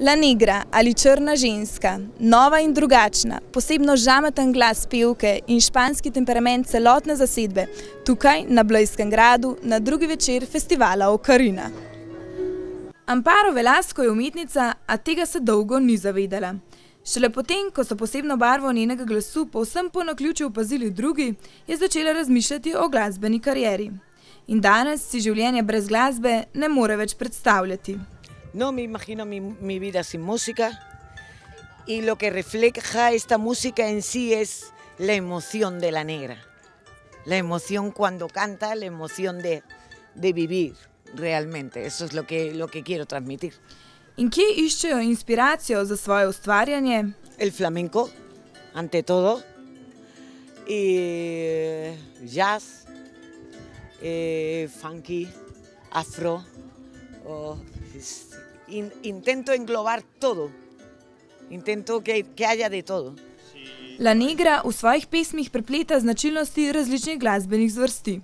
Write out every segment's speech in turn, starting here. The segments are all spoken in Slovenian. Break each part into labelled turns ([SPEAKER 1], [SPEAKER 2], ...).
[SPEAKER 1] La Negra ali Črna ženska, nova in drugačna, posebno žameten glas pevke in španski temperament celotne zasedbe, tukaj na Blejskem gradu na drugi večer festivala Okarina. Amparo Velasco je umetnica, a tega se dolgo ni zavedala. Šele potem, ko so posebno barvo njenega glasu povsem po naključju opazili drugi, je začela razmišljati o glasbeni karieri. In danes si življenje brez glasbe ne more več predstavljati.
[SPEAKER 2] No me imagino mi vida sin música y lo que refleja esta música en sí es la emoción de la negra. La emoción cuando canta, la emoción de vivir realmente. Eso es lo que quiero transmitir.
[SPEAKER 1] In kje iščejo inspiracijo za svoje ustvarjanje?
[SPEAKER 2] El flamenco, ante todo, y jazz, funky, afro. Intento englobar todo, intento que haya de todo.
[SPEAKER 1] La Negra v svojih pesmih prepleta značilnosti različnih glasbenih zvrsti.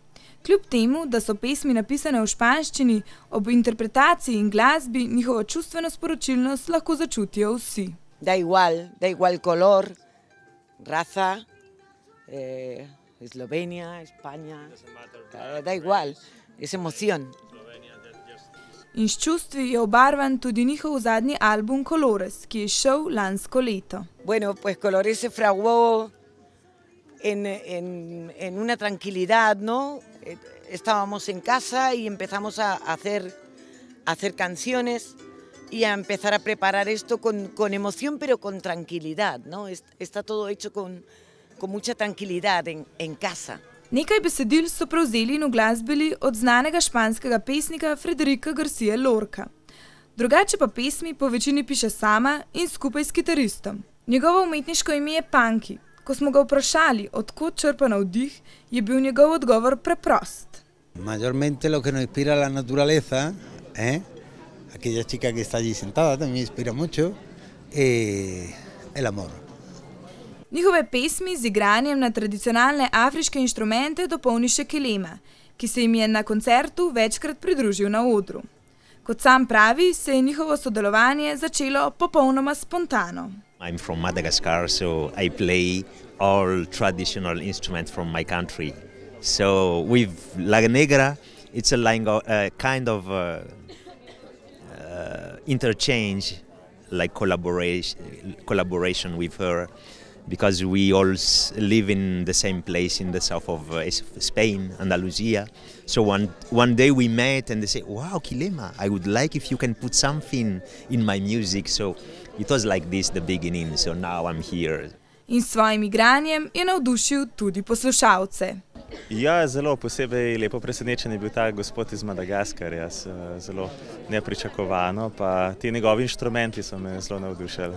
[SPEAKER 1] Kljub temu, da so pesmi napisane v španščini, ob interpretaciji in glasbi njihovo čustveno sporočilnost lahko začutijo vsi.
[SPEAKER 2] Da igual color, raza, Eslovenia, España, da igual, es emoción.
[SPEAKER 1] In s čustvi je obarvan tudi njihov zadnji album Colores, ki je šel lansko leto.
[SPEAKER 2] Bueno, pues Colores se fraguó en una tranquilidad, ¿no? Estábamos en casa y empezamos a hacer canciones y a empezar a preparar esto con emoción, pero con tranquilidad, ¿no? Está todo hecho con mucha tranquilidad en casa.
[SPEAKER 1] Nekaj besedil so prevzeli in uglasbili od znanega španskega pesnika Federica García Lorca. Drugače pa pesmi po večini piše sama in skupaj s kitaristom. Njegovo umetniško ime je Punky. Ko smo ga vprašali, od kod črpa navdih, je bil njegov odgovor preprost.
[SPEAKER 3] Mayormente lo que nos inspira la naturaleza, aquella chica que está allí sentada también inspira mucho, el amor.
[SPEAKER 1] Njihove pesmi z igranjem na tradicionalne afriške inštrumente dopolni še Kilema, ki se jim je na koncertu večkrat pridružil na odru. Kot sam pravi, se je njihovo sodelovanje začelo popolnoma spontano.
[SPEAKER 4] I'm from Madagascar, so I play all traditional instruments from my country. So with La Negra, it's a kind of interchange, like collaboration with her. Because we all live in the same place in the south of Spain, Andalusia. So one day we met and they said, wow, Kilema, I would like if you can put something in my music. So it was like this, the beginning, so now I'm here.
[SPEAKER 1] In s svojim igranjem je navdušil tudi poslušalce.
[SPEAKER 5] Ja, zelo posebej lepo presenečen je bil ta gospod iz Madagaskarja, zelo nepričakovano, pa ti njegovi inštrumenti so me zelo navdušili.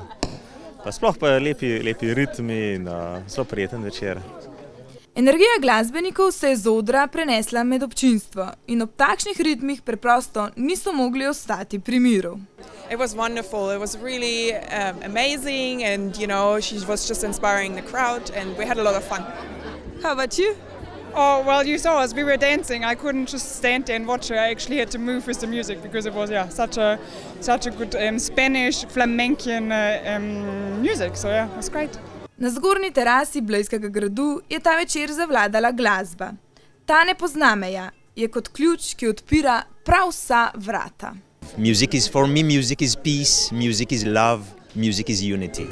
[SPEAKER 5] Pa sploh pa lepi ritmi in zelo prijeten večer.
[SPEAKER 1] Energija glasbenikov se je z odra prenesla med občinstvo in ob takšnih ritmih preprosto niso mogli ostati pri miru.
[SPEAKER 6] It was wonderful. It was really amazing and, you know, she was just inspiring the crowd and we had a lot of fun.
[SPEAKER 1] How about you?
[SPEAKER 7] Oh, well, you saw us. We were dancing. I couldn't just stand there and watch her. I actually had to move with the music because it was, such a good Spanish flamencian music. So, it was great.
[SPEAKER 1] Na zgornji terasi Blejskega gradu je ta večer zavladala glasba. Ta ne pozna meja, je kot ključ, ki odpira prav vsa vrata.
[SPEAKER 4] Music is, for me, music is peace, music is love, music is unity.